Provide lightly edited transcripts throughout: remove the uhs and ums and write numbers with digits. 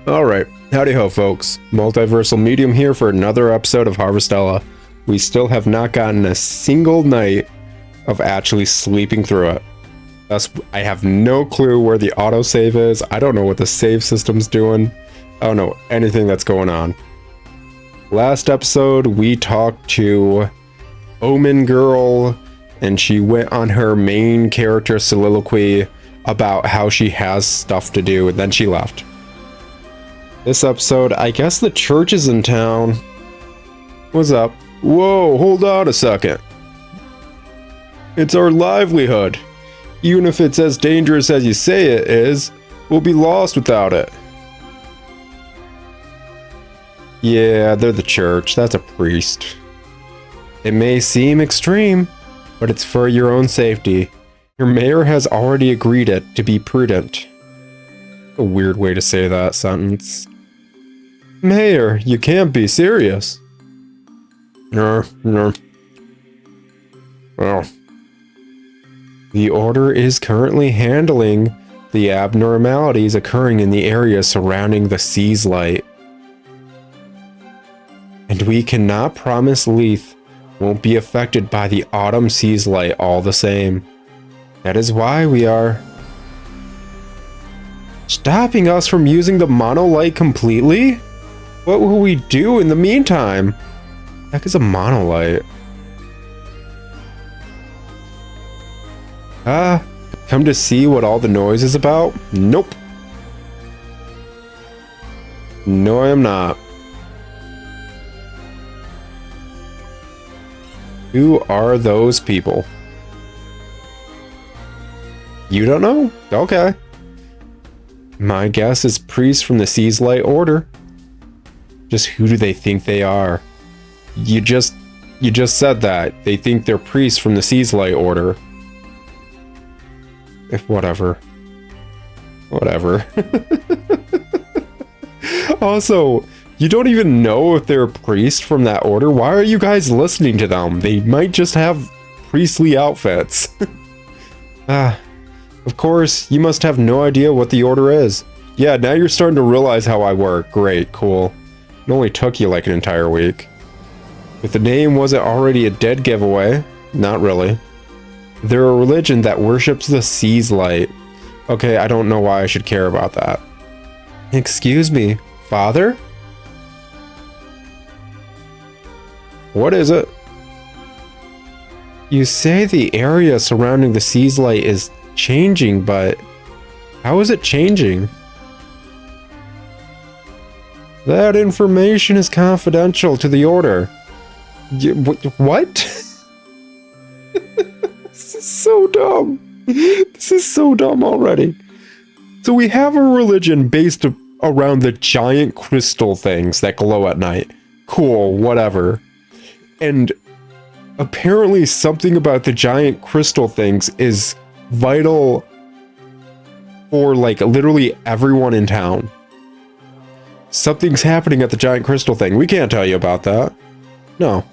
Alright, howdy ho folks, Multiversal Medium here for another episode of Harvestella. We still have not gotten a single night of actually sleeping through it. Thus, I have no clue where the autosave is, I don't know what the save system's doing, I don't know anything that's going on. Last episode, we talked to Omen Girl, and she went on her main character soliloquy about how she has stuff to do, and then she left. This episode, I guess the church is in town. What's up? Whoa, hold on a second. It's our livelihood. Even if it's as dangerous as you say it is, we'll be lost without it. Yeah, they're the church. That's a priest. It may seem extreme, but it's for your own safety. Your mayor has already agreed it to be prudent. A weird way to say that sentence. Mayor, you can't be serious. No. Well, the Order is currently handling the abnormalities occurring in the area surrounding the Sea's Light. And we cannot promise Leith won't be affected by the Autumn Sea's Light all the same. That is why we are stopping us from using the monolight completely? What will we do in the meantime? Heck is a monolight? Come to see what all the noise is about? Nope. No, I am not. Who are those people? You don't know? Okay. My guess is priests from the Sea's Light Order. Just who do they think they are? You just said that. They think they're priests from the Sea's Light Order. If whatever. Whatever. Also, you don't even know if they're a priest from that order. Why are you guys listening to them? They might just have priestly outfits. Of course, you must have no idea what the order is. Yeah, now you're starting to realize how I work. Great, cool. It only took you like an entire week. If the name wasn't already a dead giveaway, not really. They're a religion that worships the Sea's Light. Okay, I don't know why I should care about that. Excuse me, Father? What is it? You say the area surrounding the Sea's Light is changing, but how is it changing? That information is confidential to the Order. What? This is so dumb. This is so dumb already. So we have a religion based around the giant crystal things that glow at night. Cool, whatever. And apparently something about the giant crystal things is vital for like literally everyone in town. Something's happening at the giant crystal thing. We can't tell you about that. No.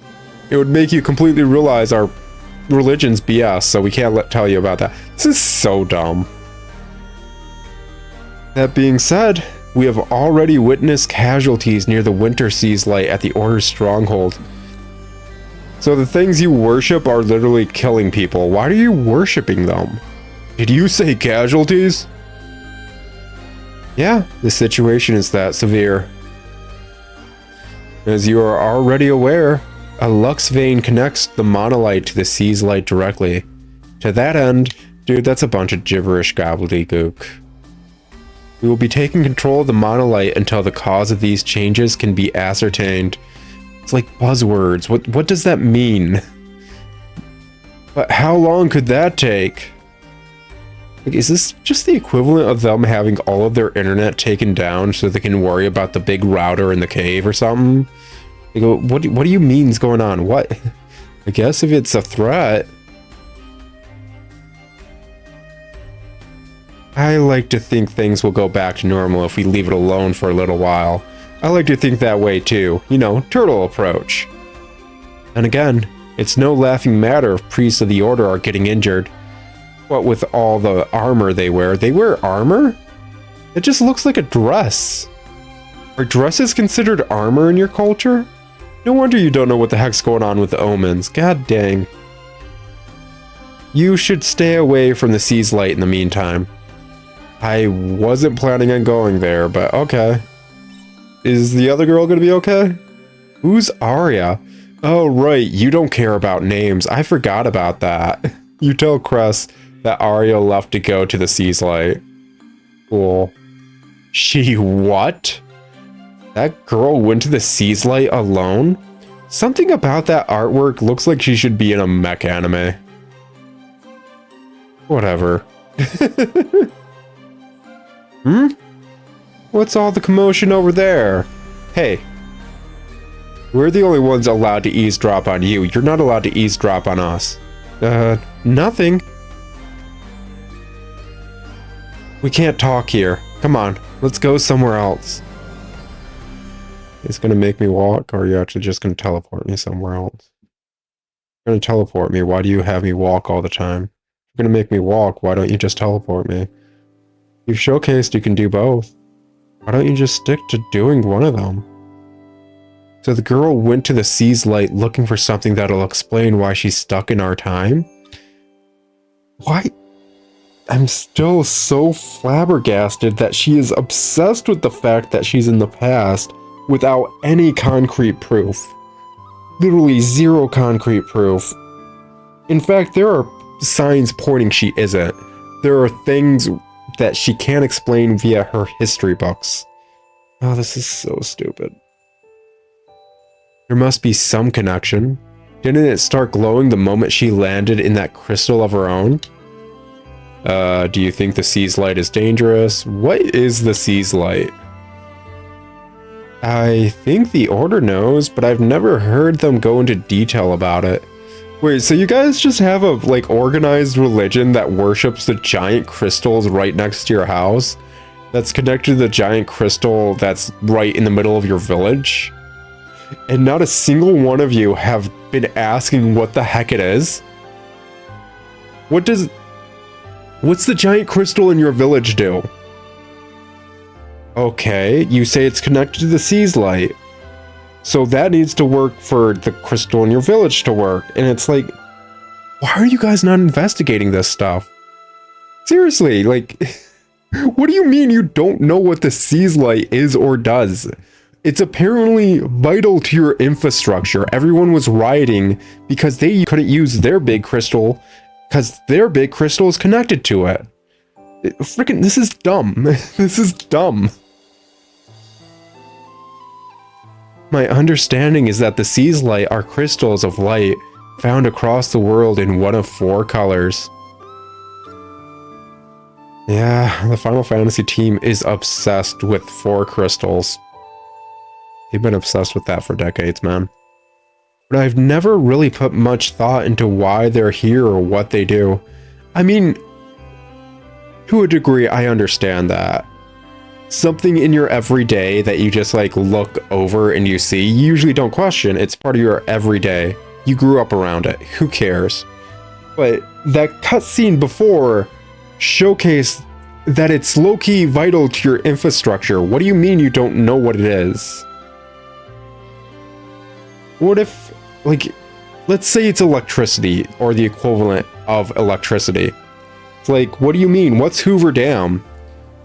It would make you completely realize our religion's BS, so we can't tell you about that. This is so dumb. That being said, we have already witnessed casualties near the Winter Sea's Light at the Order's stronghold. So the things you worship are literally killing people. Why are you worshipping them? Did you say casualties? Yeah, the situation is that severe. As you are already aware, a Lux vein connects the monolight to the Sea's Light directly. To that end, dude, that's a bunch of gibberish gobbledygook. We will be taking control of the monolight until the cause of these changes can be ascertained. It's like buzzwords. What does that mean? But how long could that take? Like, is this just the equivalent of them having all of their internet taken down so they can worry about the big router in the cave or something? They go, what do you mean is going on? What? I guess if it's a threat. I like to think things will go back to normal if we leave it alone for a little while. I like to think that way too. You know, turtle approach. And again, it's no laughing matter if priests of the Order are getting injured. What with all the armor they wear armor? It just looks like a dress. Are dresses considered armor in your culture? No wonder you don't know what the heck's going on with the omens. God dang. You should stay away from the Sea's Light in the meantime. I wasn't planning on going there, but okay. Is the other girl gonna be okay? Who's Arya? Oh right, you don't care about names. I forgot about that. You tell Cress that Arya left to go to the Sea's Light. Cool. She what? That girl went to the Sea's Light alone? Something about that artwork looks like she should be in a mech anime. Whatever. What's all the commotion over there? Hey. We're the only ones allowed to eavesdrop on you. You're not allowed to eavesdrop on us. Nothing. We can't talk here. Come on, let's go somewhere else. It's gonna make me walk, or are you actually just gonna teleport me somewhere else? You're gonna teleport me, why do you have me walk all the time? If you're gonna make me walk, why don't you just teleport me? You've showcased you can do both. Why don't you just stick to doing one of them? So the girl went to the Sea's Light looking for something that'll explain why she's stuck in our time? Why? I'm still so flabbergasted that she is obsessed with the fact that she's in the past without any concrete proof. Literally zero concrete proof. In fact, there are signs pointing she isn't. There are things that she can't explain via her history books. Oh, this is so stupid. There must be some connection. Didn't it start glowing the moment she landed in that crystal of her own? Do you think the Sea's Light is dangerous? What is the Sea's Light? I think the Order knows, but I've never heard them go into detail about it. Wait, so you guys just have a, like, organized religion that worships the giant crystals right next to your house? That's connected to the giant crystal that's right in the middle of your village? And not a single one of you have been asking what the heck it is? What's the giant crystal in your village do? Okay, you say it's connected to the Sea's Light. So that needs to work for the crystal in your village to work. And it's like, why are you guys not investigating this stuff? Seriously, like, what do you mean you don't know what the Sea's Light is or does? It's apparently vital to your infrastructure. Everyone was rioting because they couldn't use their big crystal because their big crystal is connected to it. Freaking, this is dumb. This is dumb. My understanding is that the Sea's Light are crystals of light found across the world in one of 4 colors. Yeah, the Final Fantasy team is obsessed with 4 crystals. They've been obsessed with that for decades, man. But I've never really put much thought into why they're here or what they do. I mean, to a degree, I understand that. Something in your everyday that you just like look over and you see, you usually don't question. It's part of your everyday. You grew up around it. Who cares? But that cutscene before showcased that it's low-key vital to your infrastructure. What do you mean you don't know what it is? What if, like, let's say it's electricity or the equivalent of electricity. It's like, what do you mean? What's Hoover Dam?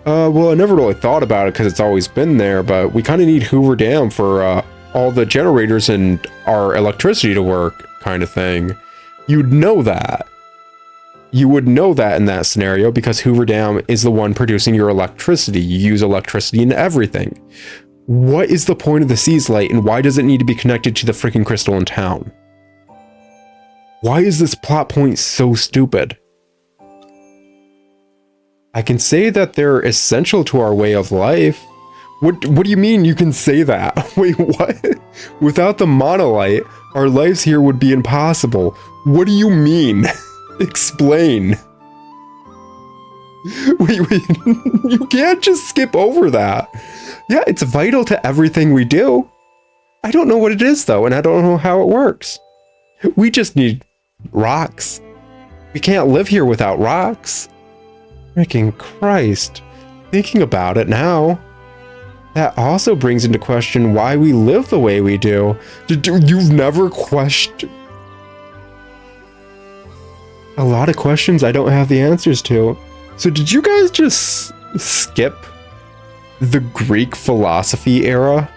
Well, I never really thought about it because it's always been there, but we kind of need Hoover Dam for all the generators and our electricity to work, kind of thing. You'd know that. You would know that in that scenario because Hoover Dam is the one producing your electricity. You use electricity in everything. What is the point of the Sea's Light and why does it need to be connected to the freaking crystal in town? Why is this plot point so stupid? I can say that they're essential to our way of life. What do you mean you can say that? Wait, what? Without the monolith, our lives here would be impossible. What do you mean? Explain. Wait, you can't just skip over that. Yeah, it's vital to everything we do. I don't know what it is though, and I don't know how it works. We just need rocks. We can't live here without rocks. Freaking Christ. Thinking about it now. That also brings into question why we live the way we do. You've never questioned... A lot of questions I don't have the answers to. So did you guys just skip the Greek philosophy era?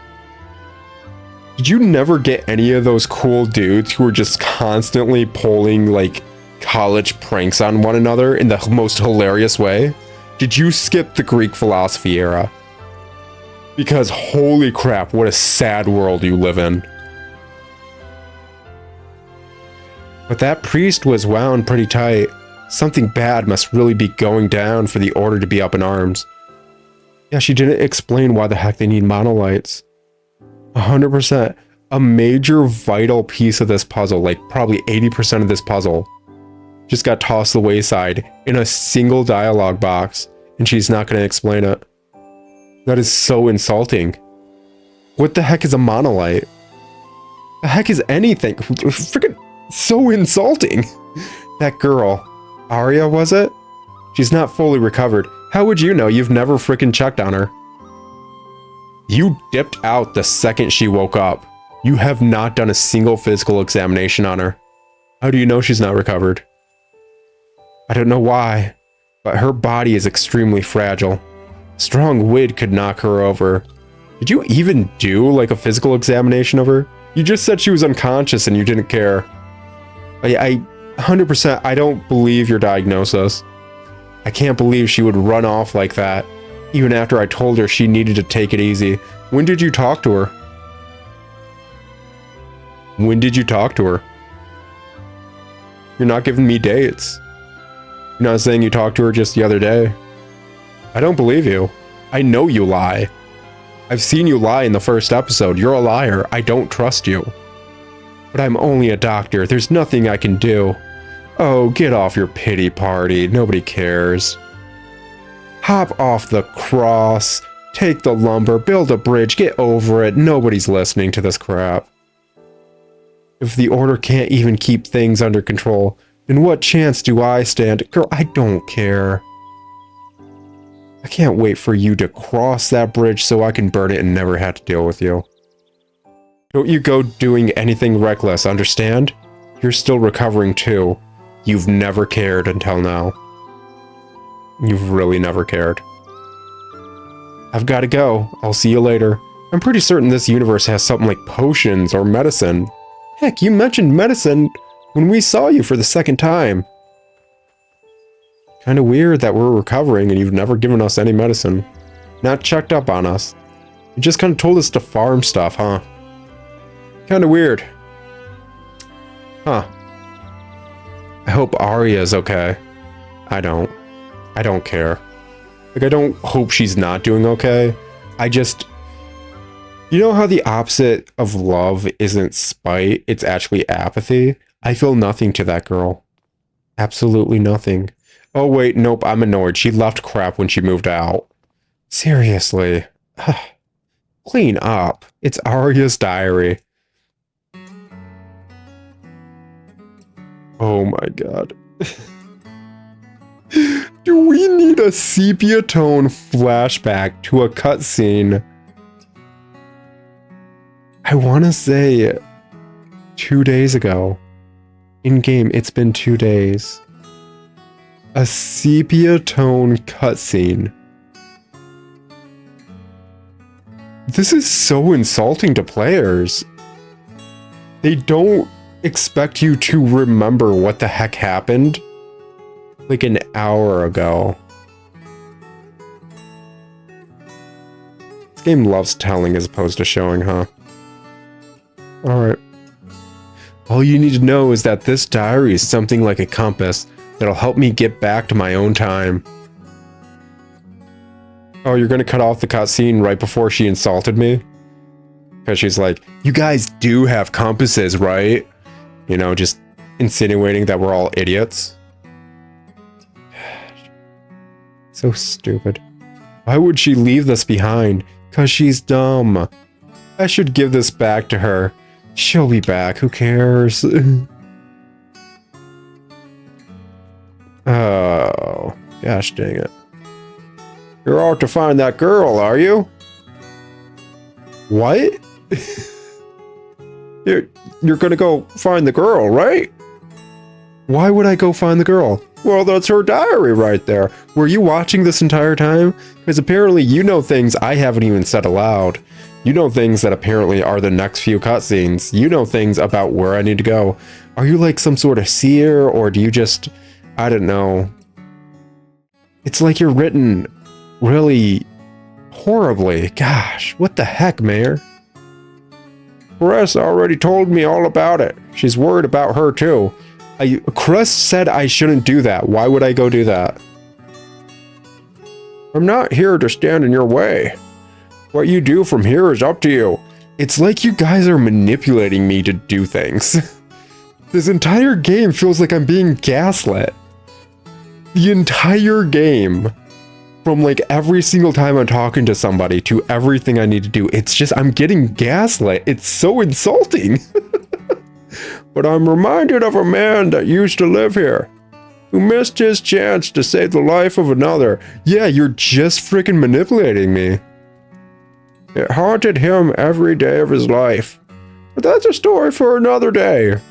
Did you never get any of those cool dudes who were just constantly pulling like college pranks on one another in the most hilarious way? Did you skip the Greek philosophy era? Because holy crap, what a sad world you live in. But that priest was wound pretty tight. Something bad must really be going down for the order to be up in arms. Yeah, she didn't explain why the heck they need monolites. 100%. A major vital piece of this puzzle, like probably 80% of this puzzle, just got tossed to the wayside in a single dialogue box, and she's not going to explain it. That is so insulting. What the heck is a monolite? The heck is anything? Freaking so insulting. That girl, Arya, was it? She's not fully recovered. How would you know? You've never freaking checked on her. You dipped out the second she woke up. You have not done a single physical examination on her. How do you know she's not recovered? I don't know why, but her body is extremely fragile. Strong wind could knock her over. Did you even do like a physical examination of her? You just said she was unconscious and you didn't care. I 100%, I don't believe your diagnosis. I can't believe she would run off like that, even after I told her she needed to take it easy. When did you talk to her? When did you talk to her? You're not giving me dates. You're not saying you talked to her just the other day. I don't believe you. I know you lie. I've seen you lie in the first episode. You're a liar. I don't trust you. But I'm only a doctor. There's nothing I can do. Oh, get off your pity party. Nobody cares. Hop off the cross. Take the lumber. Build a bridge. Get over it. Nobody's listening to this crap. If the Order can't even keep things under control, then what chance do I stand? Girl, I don't care. I can't wait for you to cross that bridge so I can burn it and never have to deal with you. Don't you go doing anything reckless, understand? You're still recovering too. You've never cared until now. You've really never cared. I've got to go. I'll see you later. I'm pretty certain this universe has something like potions or medicine. Heck, you mentioned medicine when we saw you for the second time. Kind of weird that we're recovering and you've never given us any medicine. Not checked up on us. You just kind of told us to farm stuff, huh? Kind of weird. Huh. I hope Arya's okay. I don't care. Like, I don't hope she's not doing okay. I just... You know how the opposite of love isn't spite, it's actually apathy? I feel nothing to that girl. Absolutely nothing. Oh wait, nope, I'm annoyed. She left crap when she moved out. Seriously. Clean up. It's Arya's diary. Oh my god. Do we need a sepia tone flashback to a cutscene? I want to say 2 days ago. In game, it's been 2 days. A sepia tone cutscene. This is so insulting to players. They don't expect you to remember what the heck happened like an hour ago. This game loves telling as opposed to showing, huh? Alright. All you need to know is that this diary is something like a compass that'll help me get back to my own time. Oh, you're gonna cut off the cutscene right before she insulted me? Because she's like, you guys do have compasses, right? You know, just insinuating that we're all idiots. So stupid. Why would she leave this behind? Because she's dumb. I should give this back to her. She'll be back, who cares? Oh, gosh dang it. You're out to find that girl, are you? What? You're gonna go find the girl, right? Why would I go find the girl? Well, that's her diary right there. Were you watching this entire time? Because apparently you know things I haven't even said aloud. You know things that apparently are the next few cutscenes. You know things about where I need to go. Are you like some sort of seer, or do you just... I don't know. It's like you're written really horribly. Gosh, what the heck, Mayor? Cress already told me all about it. She's worried about her too. Cress said I shouldn't do that. Why would I go do that? I'm not here to stand in your way. What you do from here is up to you. It's like you guys are manipulating me to do things. This entire game feels like I'm being gaslit. The entire game. From like every single time I'm talking to somebody to everything I need to do. It's just, I'm getting gaslit. It's so insulting. But I'm reminded of a man that used to live here, who missed his chance to save the life of another. Yeah, you're just freaking manipulating me. It haunted him every day of his life. But that's a story for another day.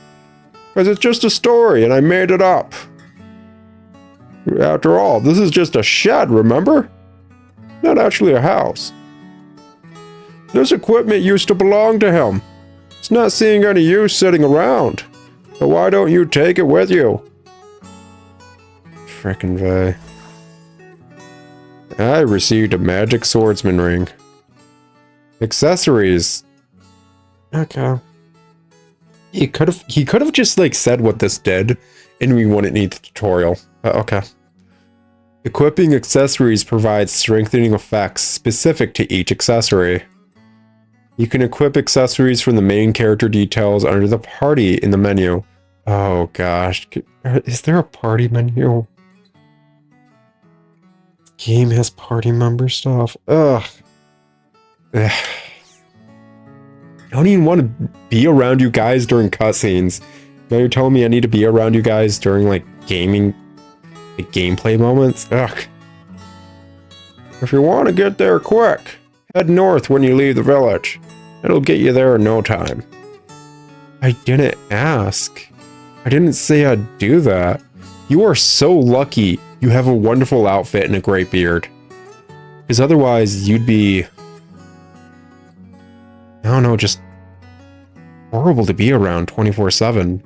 Because it's just a story and I made it up. After all, this is just a shed, remember? Not actually a house. This equipment used to belong to him. It's not seeing any use sitting around. So why don't you take it with you? Frickin' vey. I received a magic swordsman ring. Accessories. Okay. He could have just like said what this did and we wouldn't need the tutorial. Okay. Equipping accessories provides strengthening effects specific to each accessory. You can equip accessories from the main character details under the party in the menu. Oh gosh, is there a party menu? Game has party member stuff. Ugh. I don't even want to be around you guys during cutscenes. Now you're telling me I need to be around you guys during like gaming, like gameplay moments? Ugh. If you want to get there quick, head north when you leave the village. It'll get you there in no time. I didn't ask. I didn't say I'd do that. You are so lucky you have a wonderful outfit and a great beard. Because otherwise you'd be... I don't know, just horrible to be around 24/7.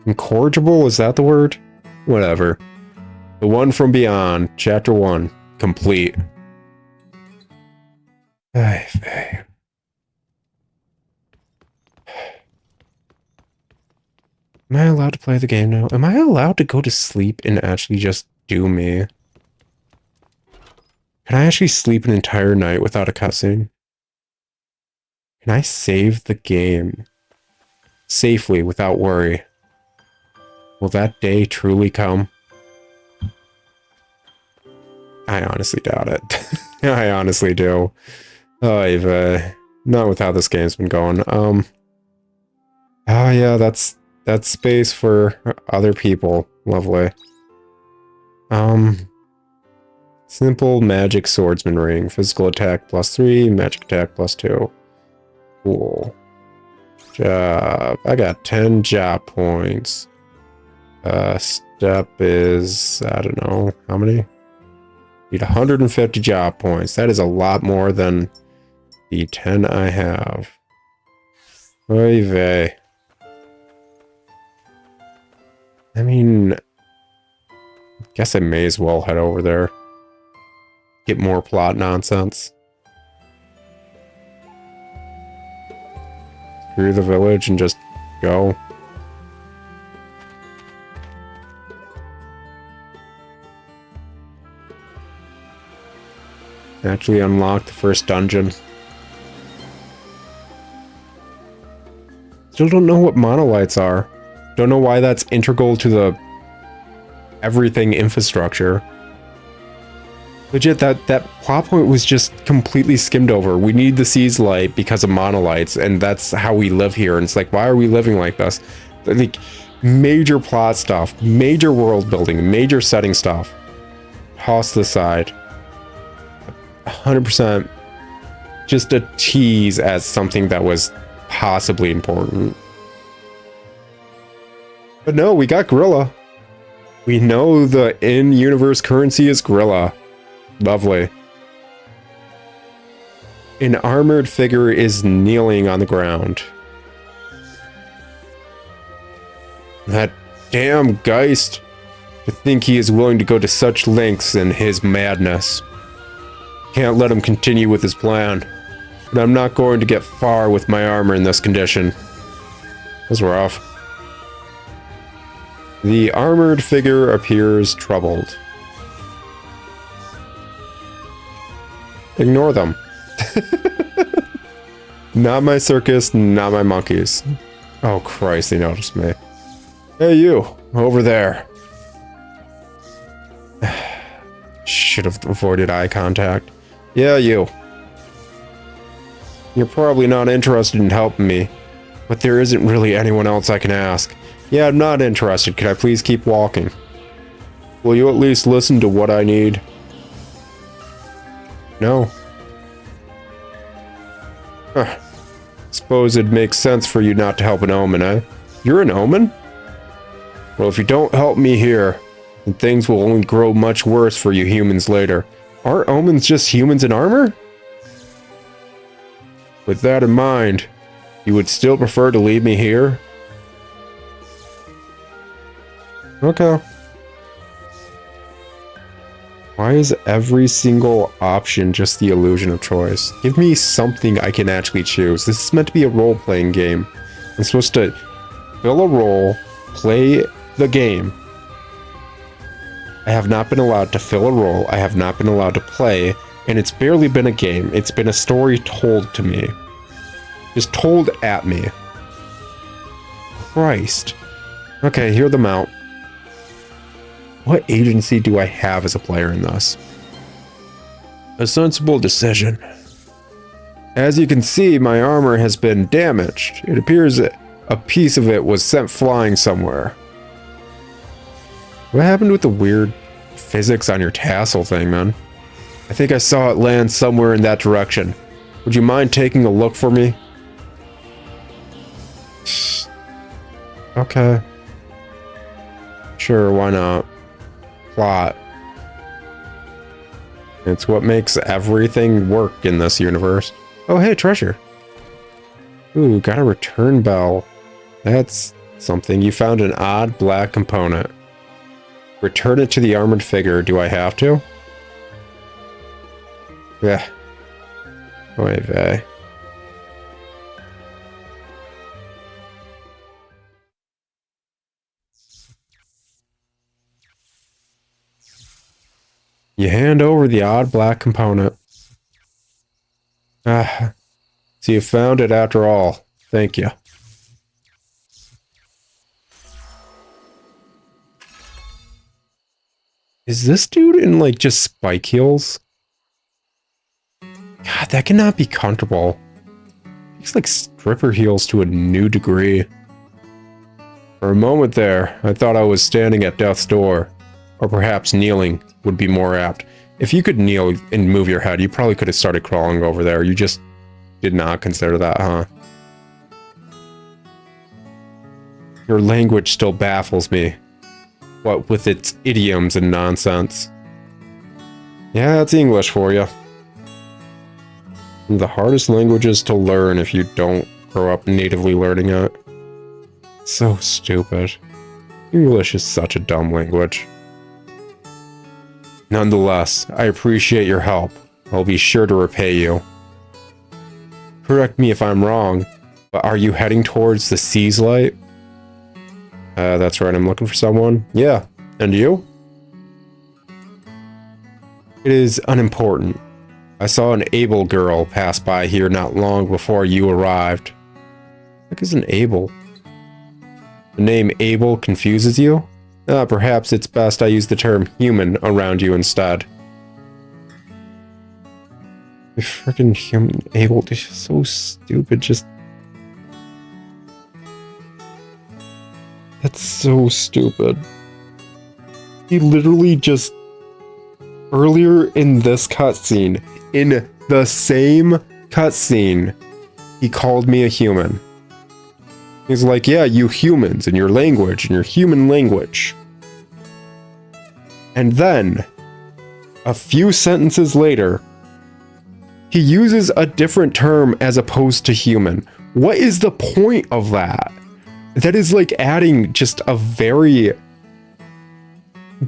Incorrigible, is that the word? Whatever. The One from Beyond, Chapter 1, complete. Hey. Am I allowed to play the game now? Am I allowed to go to sleep and actually just do me? Can I actually sleep an entire night without a cutscene? Can I save the game safely without worry? Will that day truly come? I honestly doubt it. I honestly do. Oh, not with how this game's been going. Oh yeah, that's space for other people. Lovely. Simple magic swordsman ring. Physical attack +3, magic attack +2. Cool. Job. I got 10 job points. Step is, I don't know, how many? Need 150 job points. That is a lot more than the 10 I have. Oy vey. I mean, guess I may as well head over there. Get more plot nonsense. Screw the village and just go. Actually unlock the first dungeon. Still don't know what monolites are. Don't know why that's integral to the everything infrastructure. Legit, that plot point was just completely skimmed over. We need the seas light because of monolites, and that's how we live here. And it's like, why are we living like this? Like, major plot stuff, major world building, major setting stuff. Toss to the side. 100% just a tease as something that was possibly important. But no, we got Gorilla. We know the in-universe currency is Gorilla. Lovely. An armored figure is kneeling on the ground. That damn Geist. To think he is willing to go to such lengths in his madness. Can't let him continue with his plan. But I'm not going to get far with my armor in this condition. That's rough. The armored figure appears troubled. Ignore them. Not my circus, not my monkeys. Oh Christ, they noticed me. Hey you, over there. Should have avoided eye contact. Yeah, you. You're probably not interested in helping me, but there isn't really anyone else I can ask. Yeah, I'm not interested. Can I please keep walking? Will you at least listen to what I need? No. Huh. Suppose it makes sense for you not to help an omen, eh? You're an omen? Well, if you don't help me here, then things will only grow much worse for you humans later. Aren't omens just humans in armor? With that in mind, you would still prefer to leave me here? Okay. Why is every single option just the illusion of choice? Give me something I can actually choose. This is meant to be a role-playing game. I'm supposed to fill a role, play the game. I have not been allowed to fill a role. I have not been allowed to play. And it's barely been a game. It's been a story told to me. Just told at me. Christ. Okay, hear them out. What agency do I have as a player in this? A sensible decision. As you can see, my armor has been damaged. It appears that a piece of it was sent flying somewhere. What happened with the weird physics on your tassel thing, man? I think I saw it land somewhere in that direction. Would you mind taking a look for me? Okay. Sure, why not? Plot. It's what makes everything work in this universe. Oh, hey, treasure. Ooh, got a return bell. That's something. You found an odd black component. Return it to the armored figure. Do I have to? Yeah. Oy vey. You hand over the odd black component. Ah, so you found it after all. Thank you. Is this dude in, like, just spike heels? God, that cannot be comfortable. Looks like stripper heels to a new degree. For a moment there, I thought I was standing at death's door. Or perhaps kneeling would be more apt. If you could kneel and move your head, you probably could have started crawling over there. You just did not consider that, huh? Your language still baffles me. What with its idioms and nonsense. Yeah, that's English for you. The hardest languages to learn if you don't grow up natively learning it. So stupid. English is such a dumb language. Nonetheless, I appreciate your help. I'll be sure to repay you. Correct me if I'm wrong, but are you heading towards the Sea's Light? That's right, I'm looking for someone. Yeah, and you? It is unimportant. I saw an Able girl pass by here not long before you arrived. What is an Able? The name Able confuses you? Perhaps it's best I use the term human around you instead. The freaking human Able is so stupid, just... That's so stupid. He literally just... Earlier in this cutscene, in the same cutscene, he called me a human. He's like, yeah, you humans and your language and your human language. And then, a few sentences later, he uses a different term as opposed to human. What is the point of that? That is like adding just a very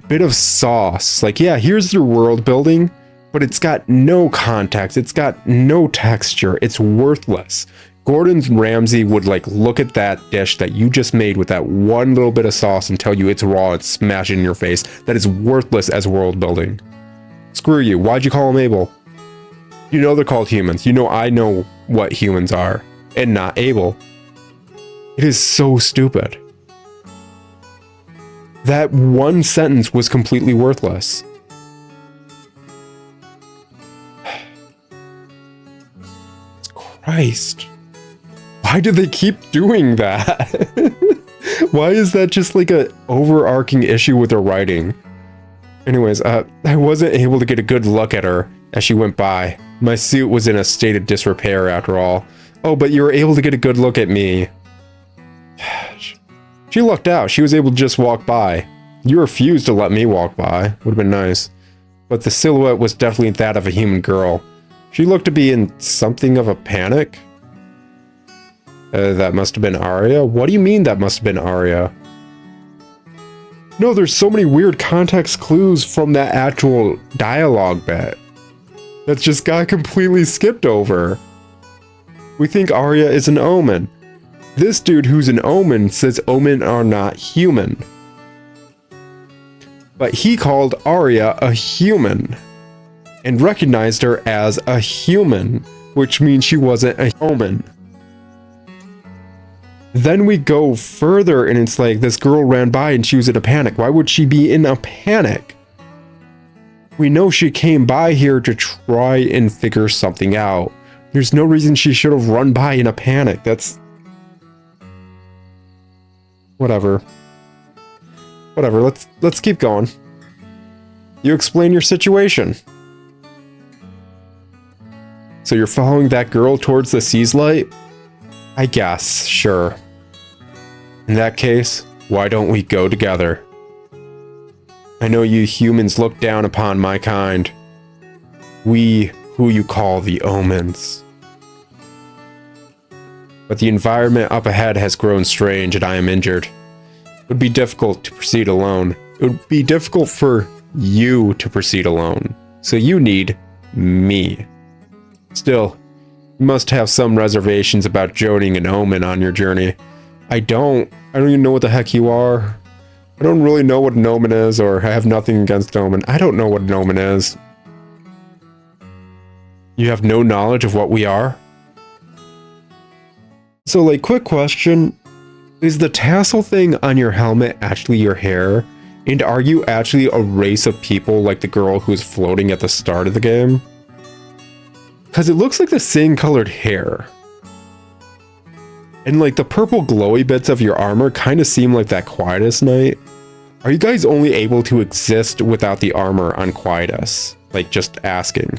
bit of sauce. Like, yeah, here's your world building, but it's got no context. It's got no texture. It's worthless. Gordon Ramsay would like look at that dish that you just made with that one little bit of sauce and tell you it's raw and smash it in your face. That is worthless as world building. Screw you. Why'd you call them Abel? You know they're called humans. You know I know what humans are and not Abel. It is so stupid. That one sentence was completely worthless. Christ. Why do they keep doing that? Why is that just like a overarching issue with their writing? Anyways, I wasn't able to get a good look at her as she went by. My suit was in a state of disrepair after all. Oh, but you were able to get a good look at me. She lucked out. She was able to just walk by. You refused to let me walk by. Would have been nice. But the silhouette was definitely that of a human girl. She looked to be in something of a panic. That must have been Arya? What do you mean that must have been Arya? No, there's so many weird context clues from that actual dialogue bit that just got completely skipped over. We think Arya is an omen. This dude who's an omen says omen are not human. But he called Arya a human and recognized her as a human, which means she wasn't a omen. Then we go further and it's like this girl ran by and she was in a panic. Why would she be in a panic? We know she came by here to try and figure something out. There's no reason she should have run by in a panic. That's... Whatever. Whatever, let's keep going. You explain your situation. So you're following that girl towards the sea's light? I guess, sure. In that case, why don't we go together? I know you humans look down upon my kind. We, who you call the omens. But the environment up ahead has grown strange and I am injured. It would be difficult to proceed alone. It would be difficult for you to proceed alone. So you need me. Still, you must have some reservations about joining an omen on your journey. I don't even know what the heck you are. I don't really know what an omen is, or I have nothing against omen. I don't know what an omen is. You have no knowledge of what we are? So, like, quick question. Is the tassel thing on your helmet actually your hair? And are you actually a race of people like the girl who's floating at the start of the game? Because it looks like the same colored hair. And like the purple glowy bits of your armor kind of seem like that Quietus Knight. Are you guys only able to exist without the armor on Quietus? Like, just asking.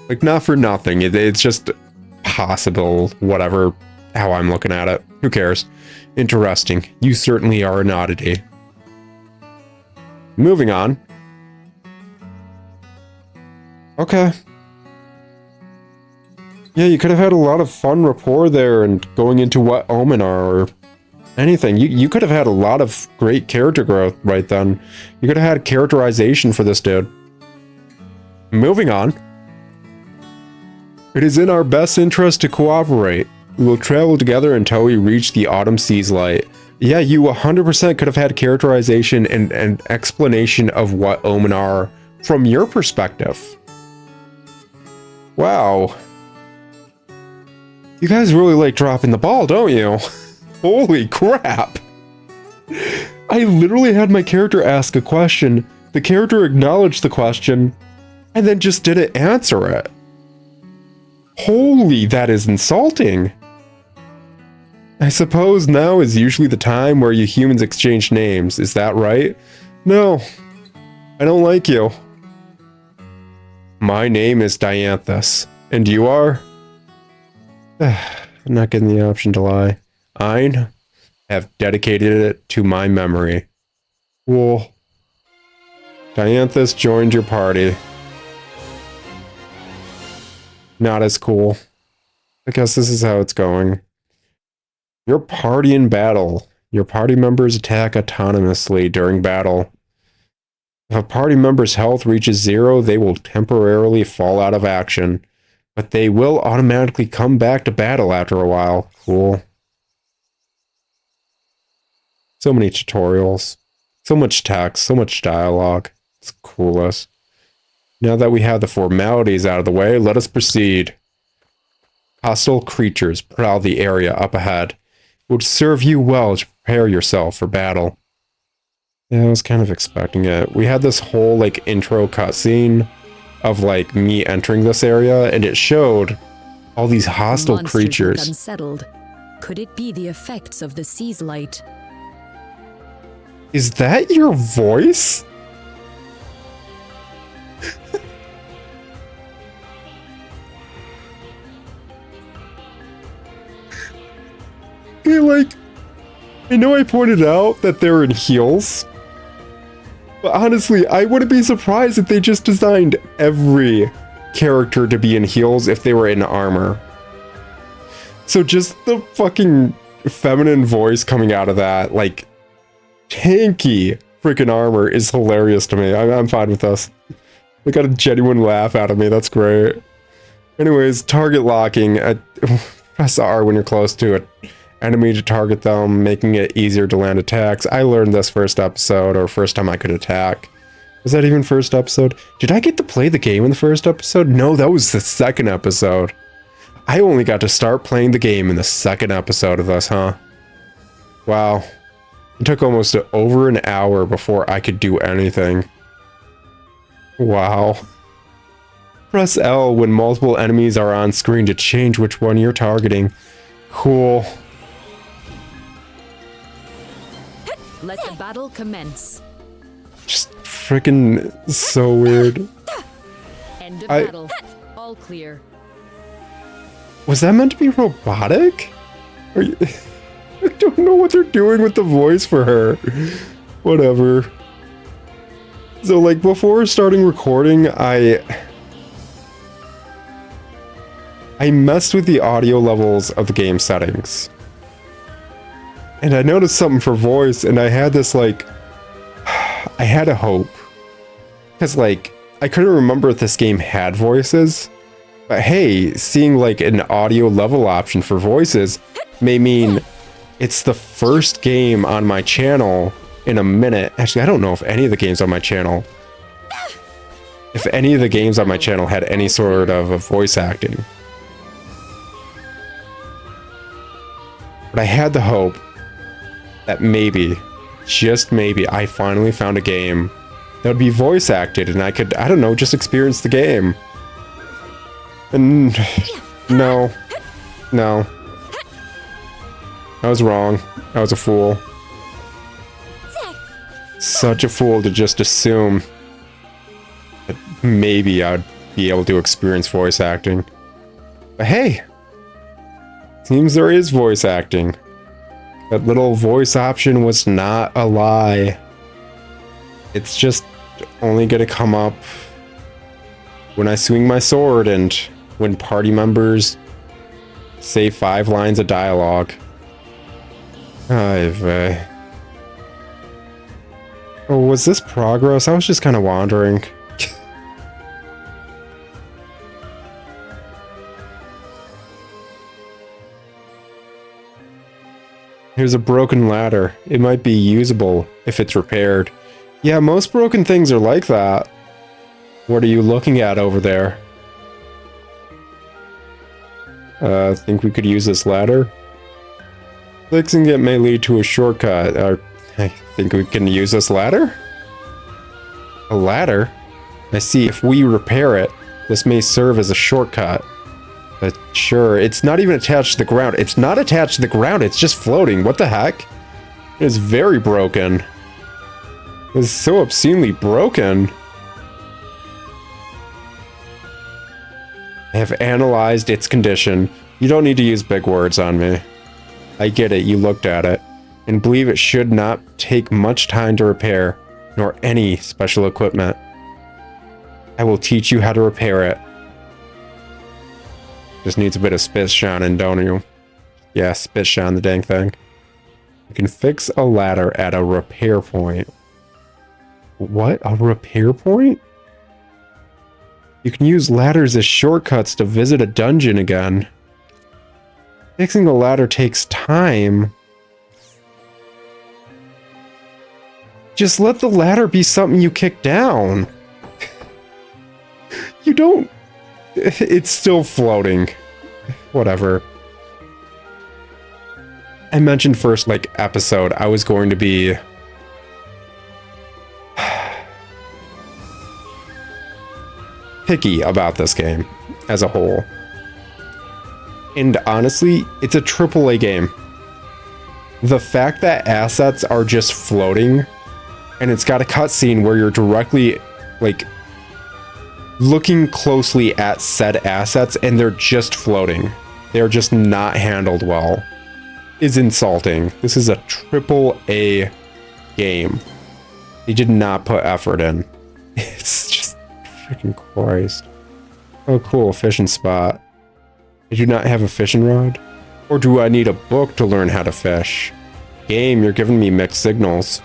Like, not for nothing. It's just possible, whatever, how I'm looking at it. Who cares? Interesting. You certainly are an oddity. Moving on. Okay. Yeah, you could have had a lot of fun rapport there and going into what omen are or anything. You could have had a lot of great character growth right then. You could have had characterization for this dude. Moving on. It is in our best interest to cooperate. We will travel together until we reach the autumn sea's light. Yeah, you 100% could have had characterization and explanation of what omen are from your perspective. Wow. You guys really like dropping the ball, don't you? Holy crap. I literally had my character ask a question, the character acknowledged the question, and then just didn't answer it. Holy, that is insulting. I suppose now is usually the time where you humans exchange names, is that right? No, I don't like you. My name is Dianthus. And you are? I'm not getting the option to lie. I have dedicated it to my memory. Cool. Dianthus joined your party. Not as cool. I guess this is how it's going. Your party in battle. Your party members attack autonomously during battle. If a party member's health reaches 0, they will temporarily fall out of action, but they will automatically come back to battle after a while. Cool. So many tutorials. So much text. So much dialogue. It's coolest. Now that we have the formalities out of the way, let us proceed. Hostile creatures prowl the area up ahead. It would serve you well to prepare yourself for battle. Yeah, I was kind of expecting it. We had this whole, like, intro cutscene of, like, me entering this area, and it showed all these hostile creatures. Unsettled. Could it be the effects of the sea's light? Is that your voice? Okay, like, I know I pointed out that they're in heels, but honestly, I wouldn't be surprised if they just designed every character to be in heels if they were in armor. So just the fucking feminine voice coming out of that, like, tanky freaking armor is hilarious to me. I'm fine with this. They got a genuine laugh out of me. That's great. Anyways, target locking. Press R when you're close to it. Enemy to target them, making it easier to land attacks. I learned this first episode, or first time I could attack. Was that even first episode? Did I get to play the game in the first episode? No, that was the second episode. I only got to start playing the game in the second episode of this, huh? Wow. It took almost over an hour before I could do anything. Wow. Press L when multiple enemies are on screen to change which one you're targeting. Cool. Let the battle commence. Just freaking so weird. End of battle. All clear. Was that meant to be robotic? Are you... I don't know what they're doing with the voice for her. Whatever. So, like, before starting recording, I messed with the audio levels of the game settings. And I noticed something for voice, and I had this, like, I had a hope. Because, like, I couldn't remember if this game had voices. But hey, seeing, like, an audio level option for voices may mean it's the first game on my channel in a minute. Actually, I don't know if any of the games on my channel, if any of the games on my channel had any sort of a voice acting. But I had the hope that maybe, just maybe, I finally found a game that would be voice acted and I could, I don't know, just experience the game. And no. I was wrong. I was a fool. Such a fool to just assume that maybe I'd be able to experience voice acting. But hey, seems there is voice acting. That little voice option was not a lie. It's just only gonna come up when I swing my sword and when party members say 5 lines of dialogue. Oh, was this progress? I was just kind of wandering. Here's a broken ladder. It might be usable if it's repaired. Yeah, most broken things are like that. What are you looking at over there? Think we could use this ladder? Fixing it may lead to a shortcut. I think we can use this ladder? A ladder? I see. If we repair it, this may serve as a shortcut. But sure, it's not even attached to the ground. It's not attached to the ground, it's just floating. What the heck? It's very broken. It's so obscenely broken. I have analyzed its condition. You don't need to use big words on me. I get it, you looked at it, and believe it should not take much time to repair, nor any special equipment. I will teach you how to repair it. Just needs a bit of spit shining, don't you? Yeah, spit shine the dang thing. You can fix a ladder at a repair point. What? A repair point? You can use ladders as shortcuts to visit a dungeon again. Fixing a ladder takes time. Just let the ladder be something you kick down. You don't... It's still floating. Whatever. I mentioned first, like, episode, I was going to be... picky about this game as a whole. And honestly, it's a AAA game. The fact that assets are just floating, and it's got a cutscene where you're directly, like, looking closely at said assets, and they're just floating. They're just not handled well, is insulting. This is a AAA game. They did not put effort in. It's just freaking Christ. Oh, cool, fishing spot. I do not have a fishing rod? Or do I need a book to learn how to fish? Game, you're giving me mixed signals.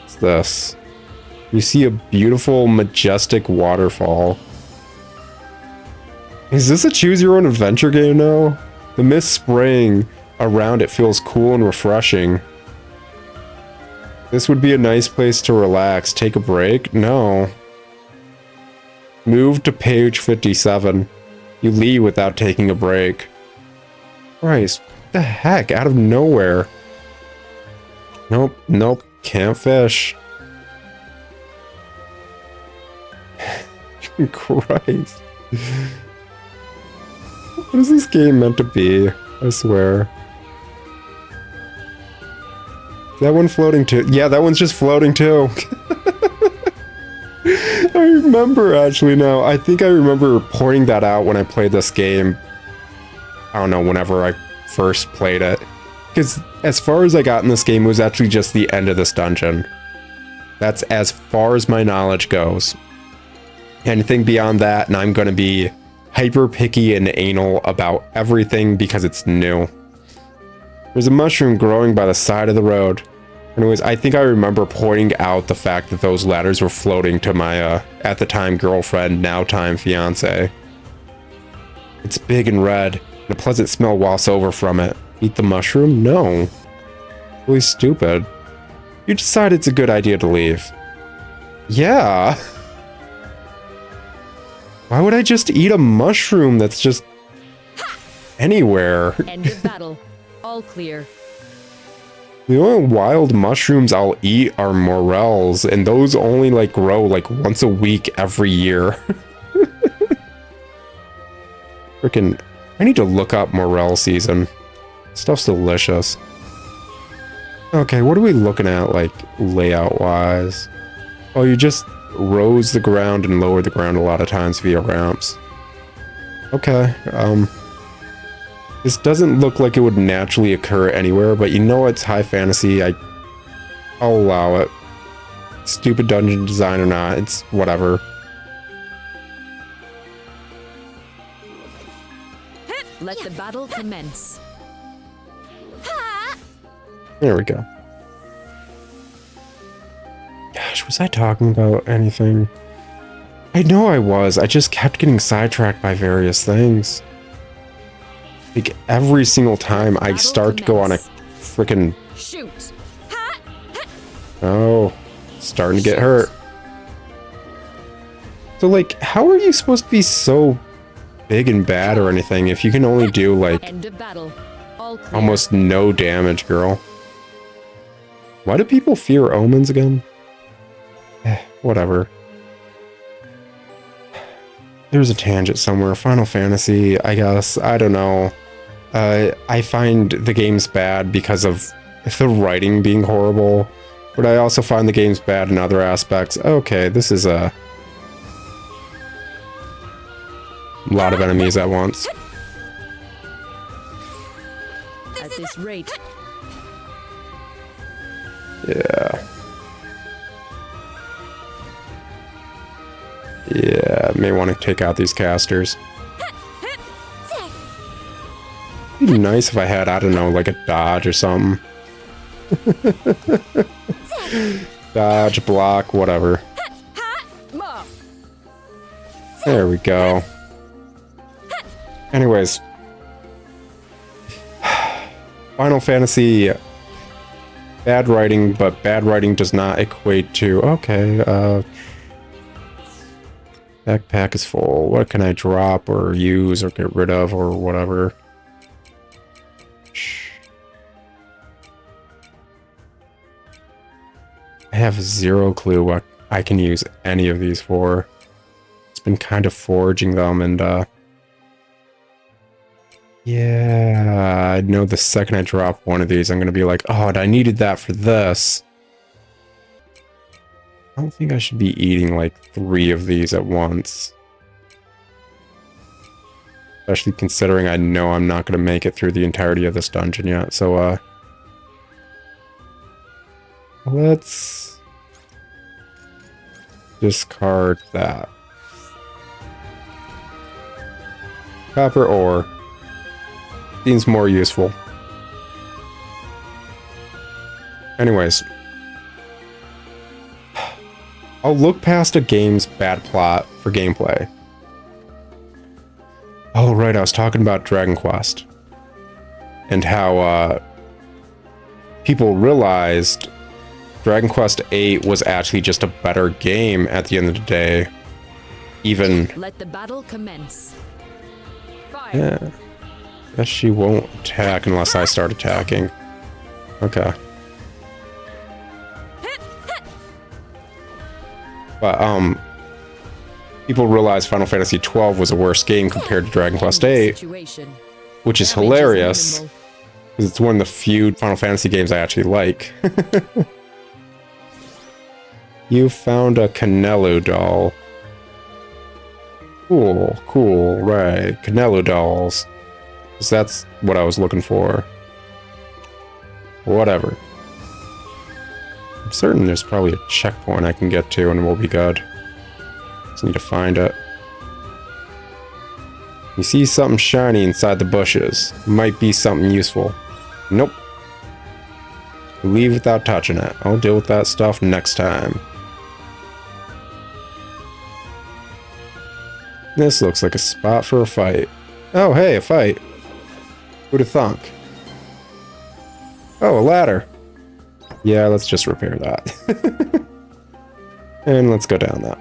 What's this? You see a beautiful, majestic waterfall. Is this a choose your own adventure game now? The mist spraying around it feels cool and refreshing. This would be a nice place to relax. Take a break? No. Move to page 57. You leave without taking a break. Christ, what the heck? Out of nowhere. Nope, nope. Can't fish. Christ. What is this game meant to be? I swear. Is that one floating too? Yeah, that one's just floating too. I remember actually now. I think I remember pointing that out when I played this game. I don't know, whenever I first played it. Because as far as I got in this game, it was actually just the end of this dungeon. That's as far as my knowledge goes. Anything beyond that, and I'm going to be hyper picky and anal about everything because it's new. There's a mushroom growing by the side of the road. Anyways, I think I remember pointing out the fact that those ladders were floating to my, at the time, girlfriend, now time fiance. It's big and red, and a pleasant smell wafts over from it. Eat the mushroom? No. Really stupid. You decide it's a good idea to leave. Yeah. Why would I just eat a mushroom that's just anywhere? End of battle. All clear. The only wild mushrooms I'll eat are morels, and those only like grow like once a week every year. Freaking, I need to look up morel season. Stuff's delicious. Okay, what are we looking at, like, layout-wise? Oh, you just rose the ground and lowered the ground a lot of times via ramps. Okay, this doesn't look like it would naturally occur anywhere, but you know it's high fantasy, I'll allow it. Stupid dungeon design or not, it's whatever. Let the battle commence. There we go. Gosh, was I talking about anything? I know I was. I just kept getting sidetracked by various things. Like, every single time I start to go on a freaking... Shoot! Oh, starting to get hurt. So, like, how are you supposed to be so big and bad or anything if you can only do, like, End of battle. All clear. almost no damage, girl? Why do people fear omens again? Whatever. There's a tangent somewhere. Final Fantasy, I guess. I don't know. I find the games bad because of the writing being horrible, but I also find the games bad in other aspects. Okay, this is a... a lot of enemies at once. At this rate, Yeah. Yeah, may want to take out these casters. It'd be nice if I had, I don't know, like a dodge or something. Dodge, block, whatever. There we go. Anyways. Final Fantasy. Bad writing, but bad writing does not equate to, okay, backpack is full. What can I drop or use or get rid of or whatever? I have zero clue what I can use any of these for. It's been kind of foraging them and, yeah, I know the second I drop one of these, I'm going to be like, oh, I needed that for this. I don't think I should be eating like 3 of these at once. Especially considering I know I'm not going to make it through the entirety of this dungeon yet. So, let's discard that. Copper ore. Seems more useful. Anyways. I'll look past a game's bad plot for gameplay. Oh, right, I was talking about Dragon Quest. And how, people realized Dragon Quest VIII was actually just a better game at the end of the day. Even... let the battle commence. Fire. Yeah. Guess she won't attack unless I start attacking. Okay. But, people realized Final Fantasy XII was a worse game compared to Dragon Quest VIII, which is hilarious, because it's one of the few Final Fantasy games I actually like. You found a Canelo doll. Cool, cool, right. Canelo dolls. Because that's what I was looking for. Whatever. I'm certain there's probably a checkpoint I can get to and we'll be good. Just need to find it. You see something shiny inside the bushes. Might be something useful. Nope. Leave without touching it. I'll deal with that stuff next time. This looks like a spot for a fight. Oh, hey, a fight. Who'd have thunk? Oh, a ladder. Yeah, let's just repair that. And let's go down that.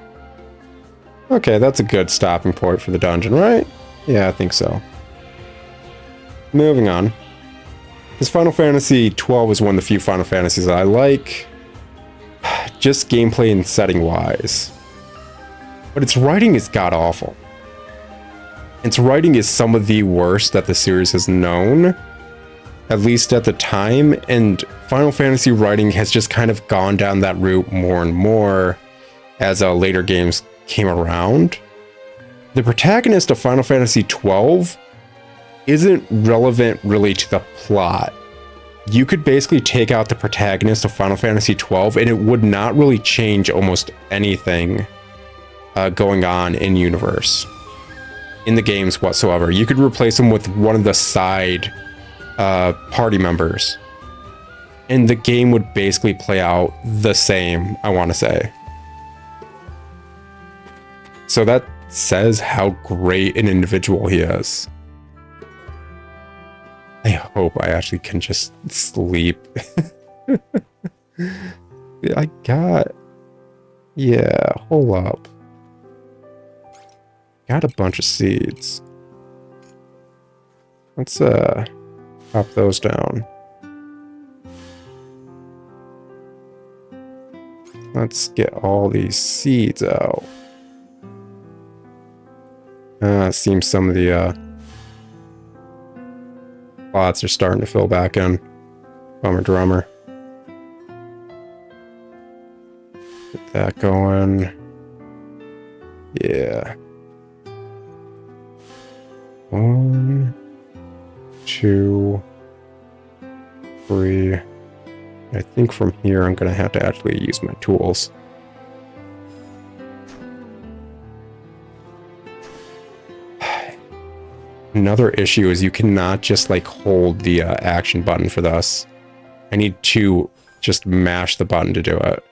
Okay, that's a good stopping point for the dungeon, right? Yeah, I think so. Moving on. This Final Fantasy XII is one of the few Final Fantasies that I like. Just gameplay and setting wise. But its writing is god-awful. Its writing is some of the worst that the series has known. At least at the time, and Final Fantasy writing has just kind of gone down that route more and more as later games came around. The protagonist of Final Fantasy XII isn't relevant really to the plot. You could basically take out the protagonist of Final Fantasy XII and it would not really change almost anything going on in universe, in the games whatsoever. You could replace him with one of the side party members and the game would basically play out the same, I want to say. So that says how great an individual he is. I hope I actually can just sleep. I got... Yeah, hold up. Got a bunch of seeds. Let's pop those down. Let's get all these seeds out. It seems some of the plots are starting to fill back in. Bummer drummer. Get that going. Yeah. 1, 2, 3. I think from here I'm gonna have to actually use my tools. Another issue is you cannot just like hold the action button for this. I need to just mash the button to do it.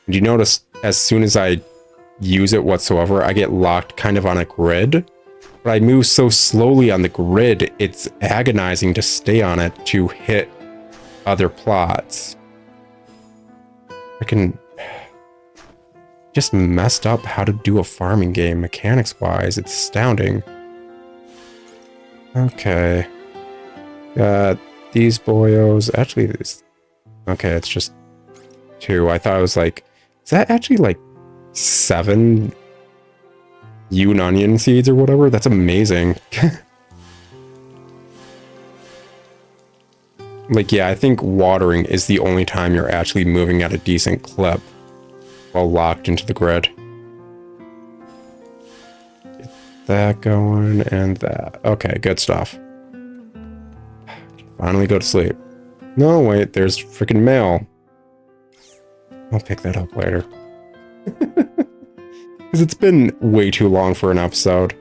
And you notice as soon as I use it whatsoever, I get locked kind of on a grid. But I move so slowly on the grid, it's agonizing to stay on it to hit other plots. I can just messed up how to do a farming game mechanics wise. It's astounding. Okay. These boyos. Actually, this. Okay, it's just 2. I thought it was like. Is that actually like 7 Yoon onion seeds or whatever? That's amazing. Like, yeah, I think watering is the only time you're actually moving at a decent clip while locked into the grid. Get that going and that. Okay, good stuff. Finally go to sleep. No, wait, there's freaking mail. I'll pick that up later. Because it's been way too long for an episode.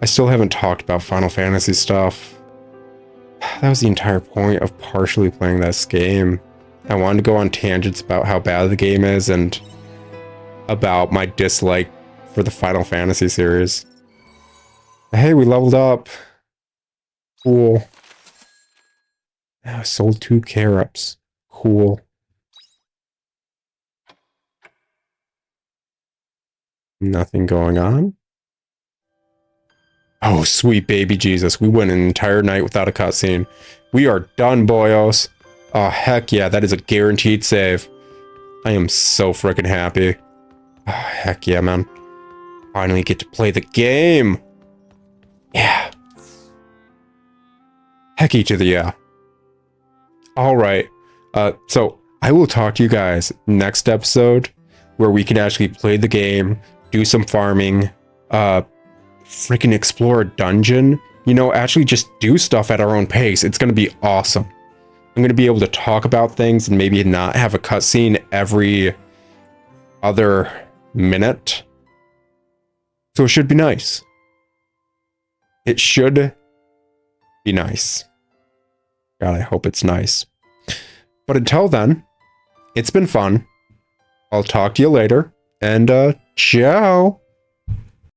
I still haven't talked about Final Fantasy stuff. That was the entire point of partially playing this game. I wanted to go on tangents about how bad the game is and about my dislike for the Final Fantasy series. Hey, we leveled up. Cool. I sold 2 carrots. Cool. Nothing going on. Oh, sweet baby Jesus. We went an entire night without a cutscene. We are done, boyos. Oh, heck yeah. That is a guaranteed save. I am so freaking happy. Oh, heck yeah, man. Finally get to play the game. Yeah. Hecky to the yeah. All right. So I will talk to you guys next episode where we can actually play the game, do some farming, freaking explore a dungeon, you know, actually just do stuff at our own pace. It's going to be awesome. I'm going to be able to talk about things and maybe not have a cutscene every other minute. So it should be nice. It should be nice. God, I hope it's nice. But until then, it's been fun. I'll talk to you later, and ciao.